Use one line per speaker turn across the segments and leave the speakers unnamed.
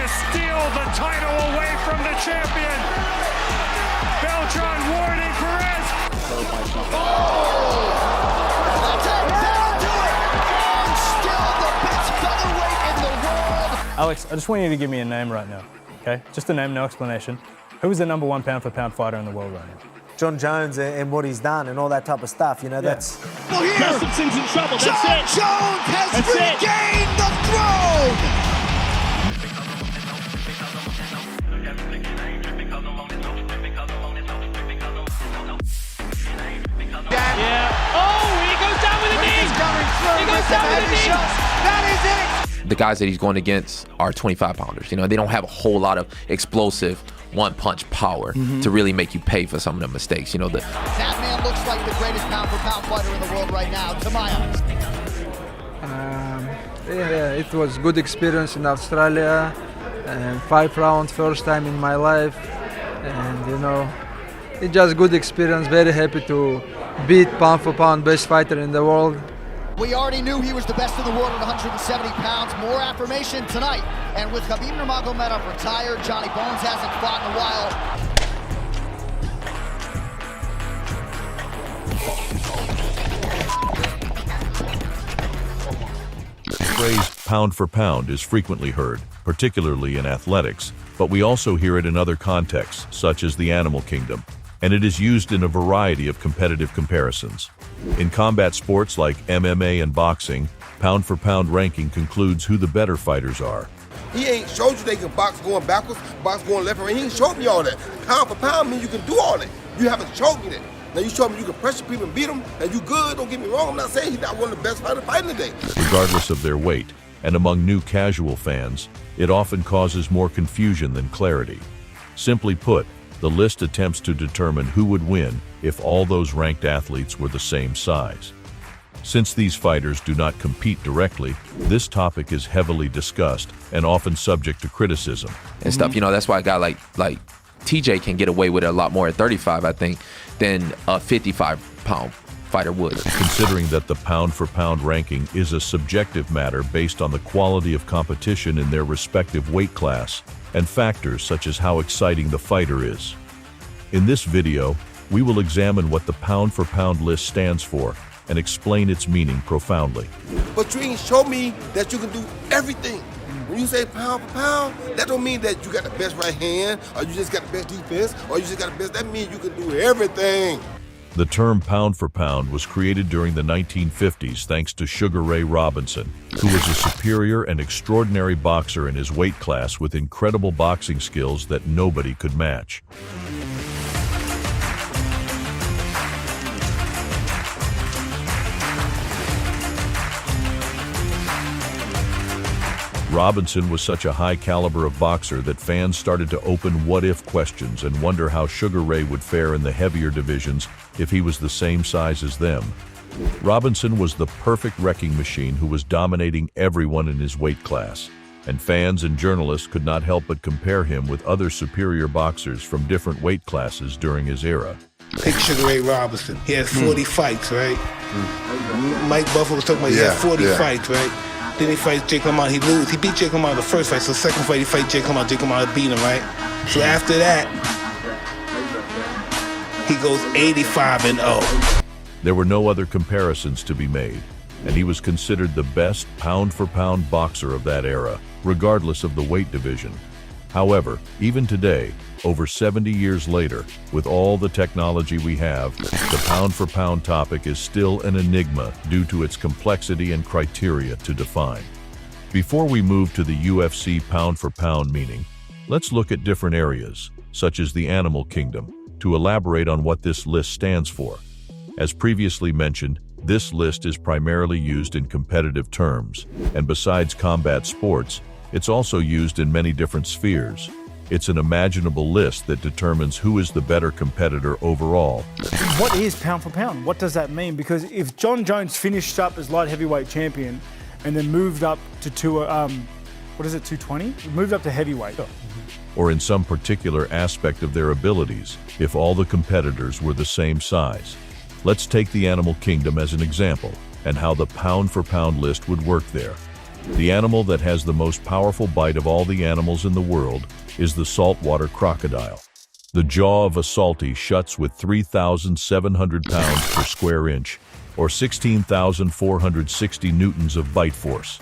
steal the title away from the champion. Beltran, Ward, and Perez.
Alex, I just want you to give me a name right now, okay? Just a name, no explanation. Who is the #1 pound-for-pound fighter in the world right now?
Jon Jones and what he's done and all that type of stuff, you know, that's...
Well, here,
Gustafson's in trouble,
Jon
that's it.
Jones has
That's
regained the throne!
Yeah. Oh, he goes down with a knee. He goes down with a knee.
That is it!
The guys that he's going against are 25-pounders. You know, they don't have a whole lot of explosive one-punch power to really make you pay for some of the mistakes. You know,
That man looks like the greatest pound-for-pound fighter in the world right now, to my eyes.
Yeah, it was good experience in Australia, and 5 rounds, first time in my life, and you know, it's just good experience. Very happy to beat pound-for-pound best fighter in the world.
We already knew he was the best in the world at 170 pounds. More affirmation tonight. And with Khabib Nurmagomedov retired, Johnny Bones hasn't fought in a while.
The phrase pound for pound is frequently heard, particularly in athletics, but we also hear it in other contexts, such as the animal kingdom, and it is used in a variety of competitive comparisons. In combat sports like MMA and boxing, pound-for-pound ranking concludes who the better fighters are.
He ain't showed you they can box going backwards, box going left and right. He ain't showed me all that. Pound for pound means you can do all that. You haven't showed me that. Now you showed me you can pressure people and beat them, and you good, don't get me wrong. I'm not saying he's not one of the best fighters fighting today.
Regardless of their weight, and among new casual fans, it often causes more confusion than clarity. Simply put, the list attempts to determine who would win if all those ranked athletes were the same size. Since these fighters do not compete directly, this topic is heavily discussed and often subject to criticism.
and stuff. You know, that's why a guy like TJ can get away with it a lot more at 35, I think, than a 55-pound fighter would.
Considering that the pound-for-pound ranking is a subjective matter based on the quality of competition in their respective weight class and factors such as how exciting the fighter is. In this video, we will examine what the pound-for-pound list stands for and explain its meaning profoundly.
But you ain't show me that you can do everything. When you say pound for pound, that don't mean that you got the best right hand, or you just got the best defense, or you just got the best. That means you can do everything.
The term pound for pound was created during the 1950s thanks to Sugar Ray Robinson, who was a superior and extraordinary boxer in his weight class with incredible boxing skills that nobody could match. Robinson was such a high caliber of boxer that fans started to open what-if questions and wonder how Sugar Ray would fare in the heavier divisions if he was the same size as them. Robinson was the perfect wrecking machine who was dominating everyone in his weight class, and fans and journalists could not help but compare him with other superior boxers from different weight classes during his era.
Take Sugar Ray Robinson. He had 40 fights, right? Mike Buffalo was talking about he had 40 fights, right? Then he fights Jake LaMotta, he loses. He beat Jake LaMotta the first fight, so the second fight he fight Jake LaMotta beat him, right? So after that, he goes 85-0.
There were no other comparisons to be made, and he was considered the best pound-for-pound boxer of that era, regardless of the weight division. However, even today, over 70 years later, with all the technology we have, the pound-for-pound topic is still an enigma due to its complexity and criteria to define. Before we move to the UFC pound-for-pound meaning, let's look at different areas, such as the animal kingdom, to elaborate on what this list stands for. As previously mentioned, this list is primarily used in competitive terms, and besides combat sports, it's also used in many different spheres. It's an imaginable list that determines who is the better competitor overall.
What is pound for pound? What does that mean? Because if Jon Jones finished up as light heavyweight champion and then moved up to 220? Moved up to heavyweight.
Or in some particular aspect of their abilities, if all the competitors were the same size. Let's take the animal kingdom as an example, and how the pound-for-pound list would work there. The animal that has the most powerful bite of all the animals in the world is the saltwater crocodile. The jaw of a salty shuts with 3,700 pounds per square inch, or 16,460 newtons of bite force.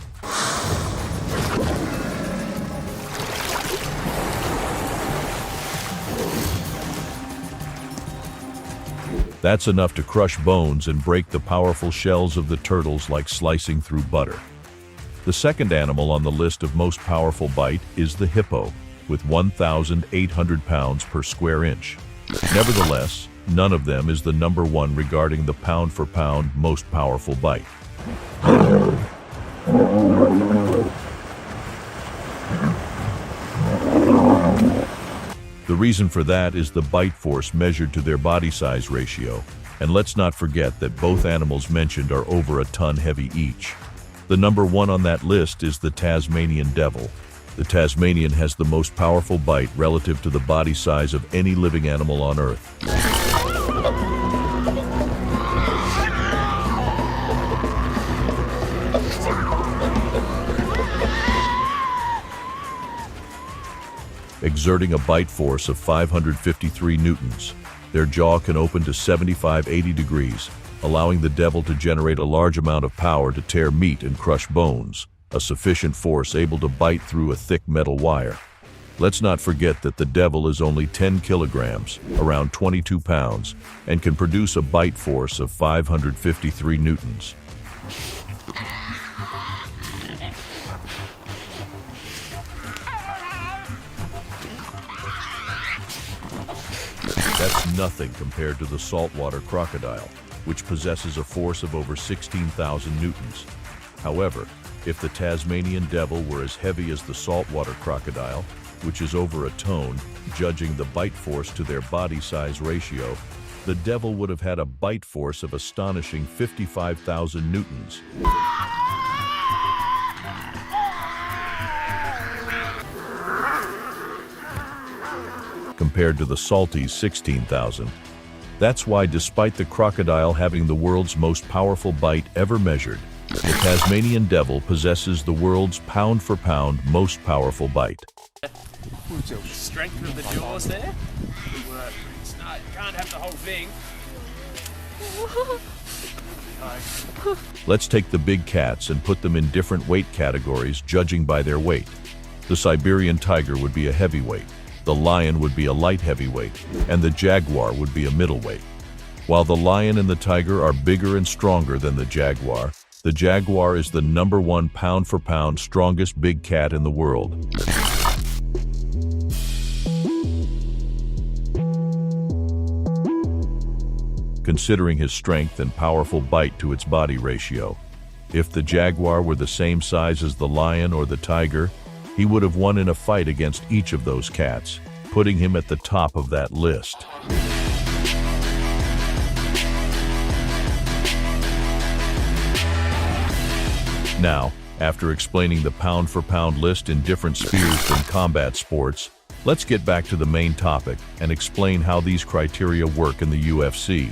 That's enough to crush bones and break the powerful shells of the turtles like slicing through butter. The second animal on the list of most powerful bite is the hippo, with 1,800 pounds per square inch. Nevertheless, none of them is the number one regarding the pound-for-pound most powerful bite. The reason for that is the bite force measured to their body size ratio, and let's not forget that both animals mentioned are over a ton heavy each. The number one on that list is the Tasmanian devil. The Tasmanian has the most powerful bite relative to the body size of any living animal on Earth. Exerting a bite force of 553 newtons, their jaw can open to 75-80 degrees, allowing the devil to generate a large amount of power to tear meat and crush bones, a sufficient force able to bite through a thick metal wire. Let's not forget that the devil is only 10 kilograms, around 22 pounds, and can produce a bite force of 553 newtons. That's nothing compared to the saltwater crocodile, which possesses a force of over 16,000 newtons. However, if the Tasmanian devil were as heavy as the saltwater crocodile, which is over a ton, judging the bite force to their body size ratio, the devil would have had a bite force of astonishing 55,000 newtons. Compared to the salty's 16,000. That's why, despite the crocodile having the world's most powerful bite ever measured, the Tasmanian devil possesses the world's pound-for-pound most powerful bite.
Strength of the jaws there. It's not, can't have the whole thing.
Let's take the big cats and put them in different weight categories, judging by their weight. The Siberian tiger would be a heavyweight, the lion would be a light heavyweight, and the jaguar would be a middleweight. While the lion and the tiger are bigger and stronger than the jaguar is the number one pound-for-pound strongest big cat in the world. Considering his strength and powerful bite to its body ratio, if the jaguar were the same size as the lion or the tiger, he would have won in a fight against each of those cats, putting him at the top of that list. Now, after explaining the pound-for-pound list in different spheres than combat sports, let's get back to the main topic and explain how these criteria work in the UFC.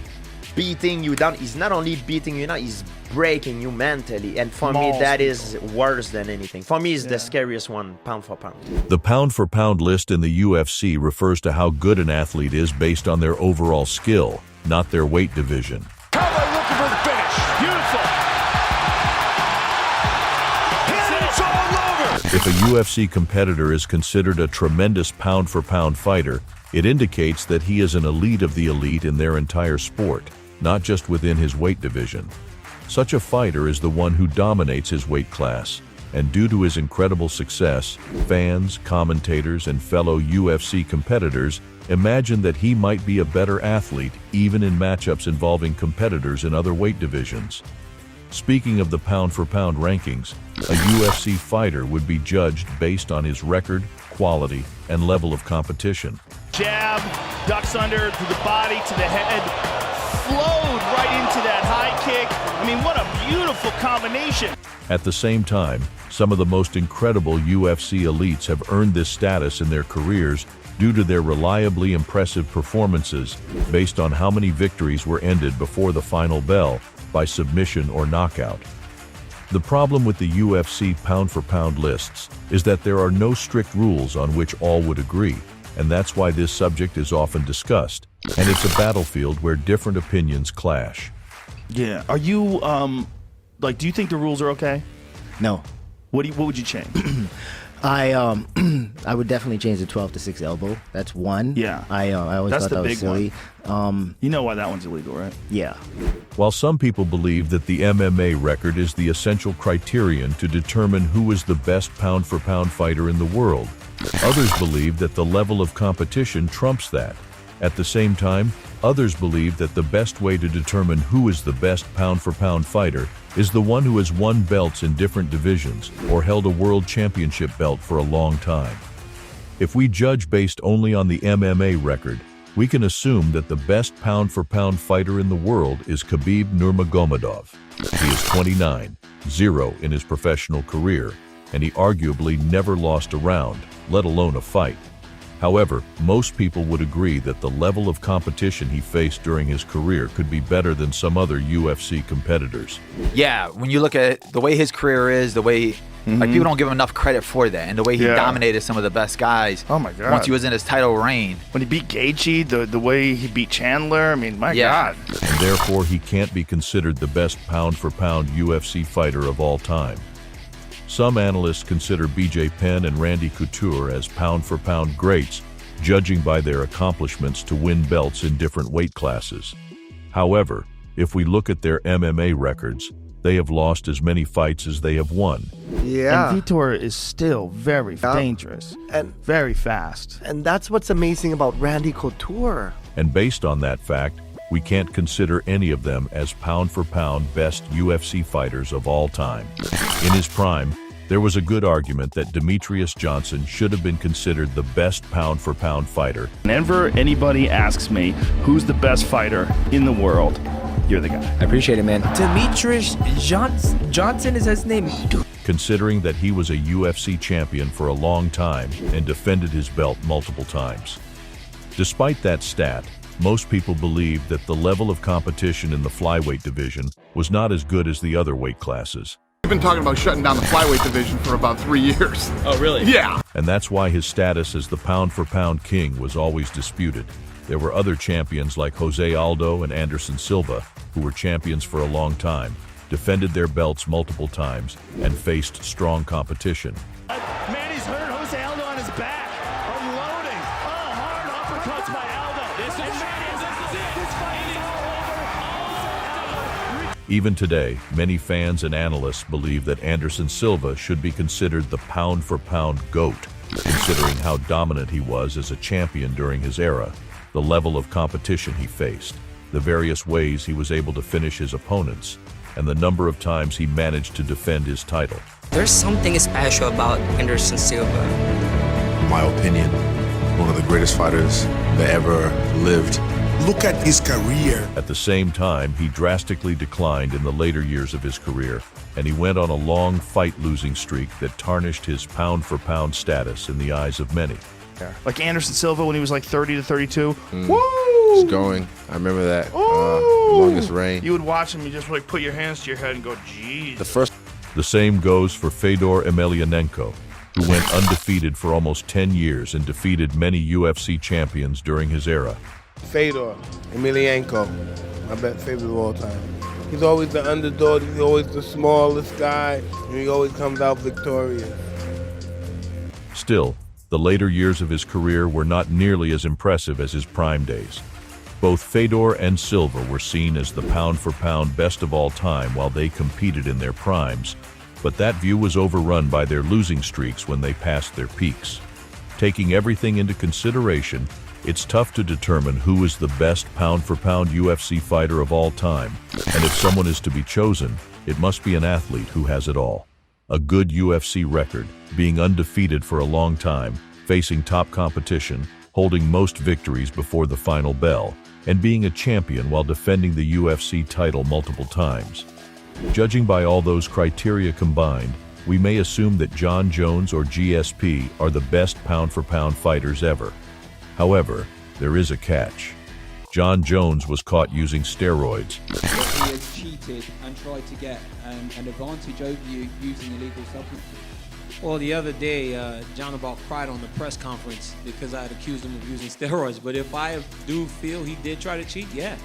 Beating you down is not only beating you down, it's breaking you mentally. And for me, that is worse than anything. For me, it's the scariest one, pound for pound.
The pound-for-pound list in the UFC refers to how good an athlete is based on their overall skill, not their weight division.
Cowboy looking for the finish. Beautiful. It's all over.
If a UFC competitor is considered a tremendous pound-for-pound fighter, it indicates that he is an elite of the elite in their entire sport, not just within his weight division. Such a fighter is the one who dominates his weight class, and due to his incredible success, fans, commentators, and fellow UFC competitors imagine that he might be a better athlete even in matchups involving competitors in other weight divisions. Speaking of the pound-for-pound rankings, a UFC fighter would be judged based on his record, quality, and level of competition.
Jab, ducks under to the body, to the head, flowed right into that high kick. I mean, what a beautiful combination.
At the same time, some of the most incredible UFC elites have earned this status in their careers due to their reliably impressive performances based on how many victories were ended before the final bell by submission or knockout. The problem with the UFC pound-for-pound lists is that there are no strict rules on which all would agree, and that's why this subject is often discussed, and it's a battlefield where different opinions clash.
Yeah. Are you do you think the rules are okay?
No.
What would you change?
I would definitely change the 12 to 6 elbow. That's one.
Yeah.
I always
That's
thought
the
that was
big
silly.
You know why that one's illegal, right?
Yeah.
While some people believe that the MMA record is the essential criterion to determine who is the best pound-for-pound fighter in the world, others believe that the level of competition trumps that. At the same time, others believe that the best way to determine who is the best pound-for-pound fighter is the one who has won belts in different divisions or held a world championship belt for a long time. If we judge based only on the MMA record, we can assume that the best pound-for-pound fighter in the world is Khabib Nurmagomedov. He is 29-0 in his professional career, and he arguably never lost a round, let alone a fight. However, most people would agree that the level of competition he faced during his career could be better than some other UFC competitors.
Yeah, when you look at the way his career is, the way like people don't give him enough credit for that, and the way he dominated some of the best guys.
Oh my God!
Once he was in his title reign,
when he beat Gaethje, the way he beat Chandler, I mean, my God.
And therefore, he can't be considered the best pound-for-pound UFC fighter of all time. Some analysts consider BJ Penn and Randy Couture as pound-for-pound greats, judging by their accomplishments to win belts in different weight classes. However, if we look at their MMA records, they have lost as many fights as they have won.
Yeah.
And Vitor is still very dangerous and very fast.
And that's what's amazing about Randy Couture.
And based on that fact, we can't consider any of them as pound-for-pound best UFC fighters of all time. In his prime, there was a good argument that Demetrius Johnson should have been considered the best pound-for-pound fighter.
Whenever anybody asks me who's the best fighter in the world, you're the guy.
I appreciate it, man. Demetrius Johnson is his name.
Considering that he was a UFC champion for a long time and defended his belt multiple times. Despite that stat, most people believe that the level of competition in the flyweight division was not as good as the other weight classes.
We've been talking about shutting down the flyweight division for about 3 years.
Oh, really?
Yeah.
And that's why his status as the pound-for-pound king was always disputed. There were other champions like Jose Aldo and Anderson Silva, who were champions for a long time, defended their belts multiple times, and faced strong competition.
Manny's hurt Jose Aldo on his back. Unloading. Oh, hard uppercuts by Aldo. This is
Even today, many fans and analysts believe that Anderson Silva should be considered the pound-for-pound GOAT, considering how dominant he was as a champion during his era, the level of competition he faced, the various ways he was able to finish his opponents, and the number of times he managed to defend his title.
There's something special about Anderson Silva.
In my opinion, one of the greatest fighters that ever lived.
Look at his career.
At the same time, he drastically declined in the later years of his career, and he went on a long fight-losing streak that tarnished his pound-for-pound status in the eyes of many.
Like Anderson Silva when he was like 30 to 32.
Woo! He's going. I remember that. Longest reign.
You would watch him, you just like put your hands to your head and go, geez.
The same goes for Fedor Emelianenko, who went undefeated for almost 10 years and defeated many UFC champions during his era.
Fedor Emelianenko, my best favorite of all time. He's always the underdog, he's always the smallest guy, and he always comes out victorious.
Still, the later years of his career were not nearly as impressive as his prime days. Both Fedor and Silva were seen as the pound-for-pound best of all time while they competed in their primes, but that view was overrun by their losing streaks when they passed their peaks. Taking everything into consideration, it's tough to determine who is the best pound-for-pound UFC fighter of all time, and if someone is to be chosen, it must be an athlete who has it all. A good UFC record, being undefeated for a long time, facing top competition, holding most victories before the final bell, and being a champion while defending the UFC title multiple times. Judging by all those criteria combined, we may assume that Jon Jones or GSP are the best pound-for-pound fighters ever. However, there is a catch. Jon Jones was caught using steroids.
has cheated and tried to get an advantage over you using illegal substances?
Well, the other day, John about cried on the press conference because I had accused him of using steroids. But if I do feel he did try to cheat, yeah,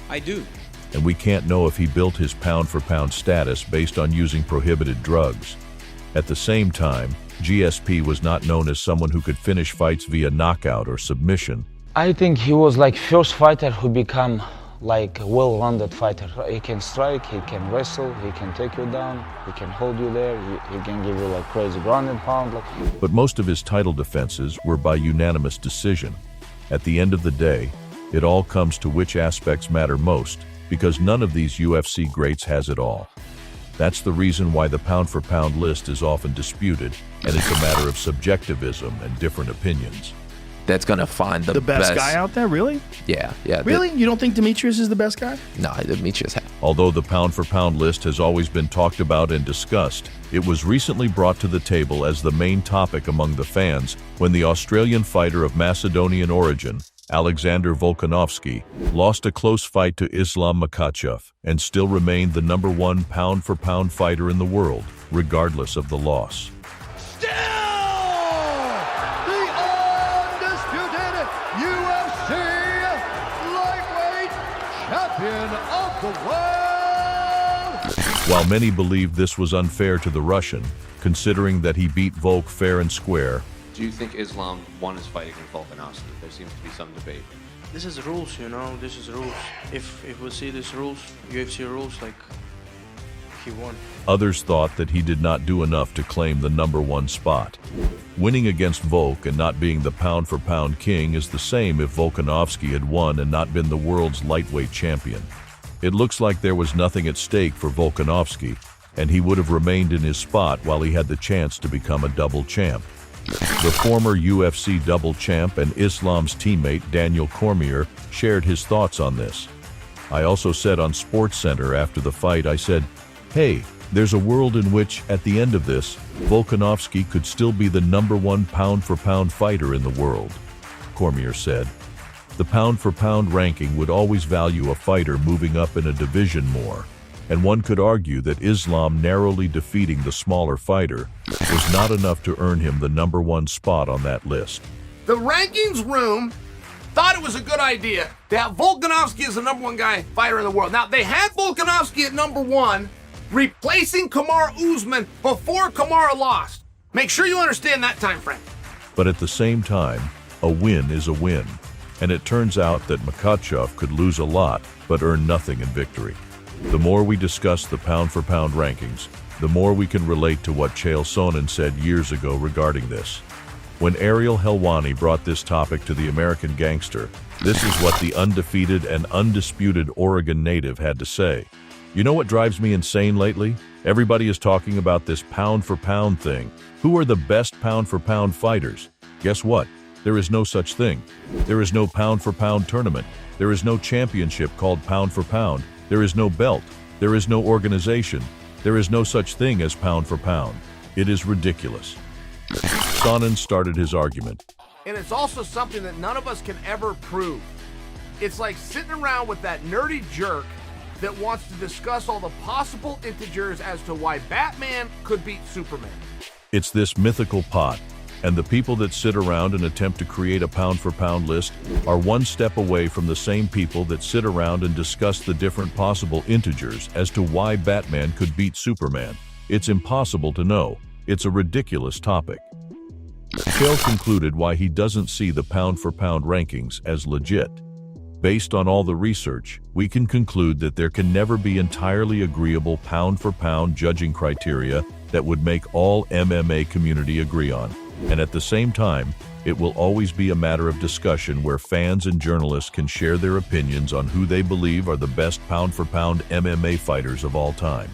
I do.
And we can't know if he built his pound-for-pound status based on using prohibited drugs. At the same time, GSP was not known as someone who could finish fights via knockout or submission.
I think he was like first fighter who become like a well-rounded fighter. He can strike, he can wrestle, he can take you down, he can hold you there, he can give you like crazy ground and pound.
But most of his title defenses were by unanimous decision. At the end of the day, it all comes to which aspects matter most, because none of these UFC greats has it all. That's the reason why the pound-for-pound list is often disputed, and it's a matter of subjectivism and different opinions.
That's gonna find
the best guy out there, really?
Yeah.
Really? You don't think Demetrius is the best guy?
No, Demetrius.
Although the pound-for-pound list has always been talked about and discussed, it was recently brought to the table as the main topic among the fans when the Australian fighter of Macedonian origin, Alexander Volkanovski, lost a close fight to Islam Makhachev and still remained the #1 pound-for-pound fighter in the world, regardless of the loss.
Of the world!
While many believe this was unfair to the Russian, considering that he beat Volk fair and square.
Do you think Islam won his fight against Volkanovski? There seems to be some debate.
This is rules, you know, this is rules. If we see these rules, UFC rules, like, he won.
Others thought that he did not do enough to claim the #1 spot. Winning against Volk and not being the pound-for-pound king is the same if Volkanovski had won and not been the world's lightweight champion. It looks like there was nothing at stake for Volkanovski, and he would have remained in his spot while he had the chance to become a double champ. The former UFC double champ and Islam's teammate Daniel Cormier shared his thoughts on this. I also said on SportsCenter after the fight, I said, hey, there's a world in which, at the end of this, Volkanovski could still be the #1 pound-for-pound fighter in the world. Cormier said, the pound-for-pound ranking would always value a fighter moving up in a division more, and one could argue that Islam narrowly defeating the smaller fighter was not enough to earn him the #1 spot on that list.
The rankings room thought it was a good idea to have Volkanovski as the #1 fighter in the world. Now, they had Volkanovski at #1, replacing Kamaru Usman before Kamaru lost. Make sure you understand that time frame.
But at the same time, a win is a win, and it turns out that Makhachev could lose a lot but earn nothing in victory. The more we discuss the pound-for-pound rankings, the more we can relate to what Chael Sonnen said years ago regarding this. When Ariel Helwani brought this topic to the American gangster, this is what the undefeated and undisputed Oregon native had to say. You know what drives me insane lately? Everybody is talking about this pound-for-pound thing. Who are the best pound-for-pound fighters? Guess what? There is no such thing. There is no pound-for-pound tournament. There is no championship called pound-for-pound. There is no belt. There is no organization. There is no such thing as pound-for-pound. It is ridiculous. Sonnen started his argument.
And it's also something that none of us can ever prove. It's like sitting around with that nerdy jerk that wants to discuss all the possible integers as to why Batman could beat Superman.
It's this mythical pot, and the people that sit around and attempt to create a pound-for-pound list are one step away from the same people that sit around and discuss the different possible integers as to why Batman could beat Superman. It's impossible to know. It's a ridiculous topic. Chael concluded why he doesn't see the pound-for-pound rankings as legit. Based on all the research, we can conclude that there can never be entirely agreeable pound-for-pound judging criteria that would make all MMA community agree on. And at the same time, it will always be a matter of discussion where fans and journalists can share their opinions on who they believe are the best pound-for-pound MMA fighters of all time.